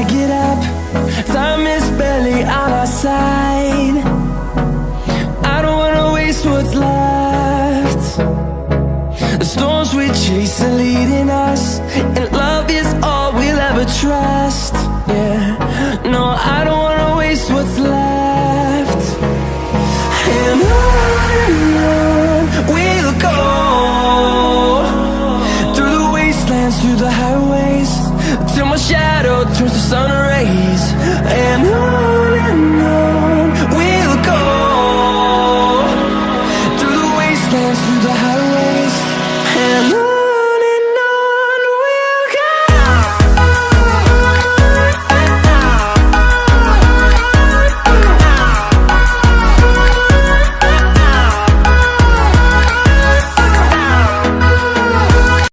get up, time is barely on our side. I don't wanna waste what's left. The storms we chase are leading us, and love is all we'll ever trust. Yeah, no, I don't wanna waste what's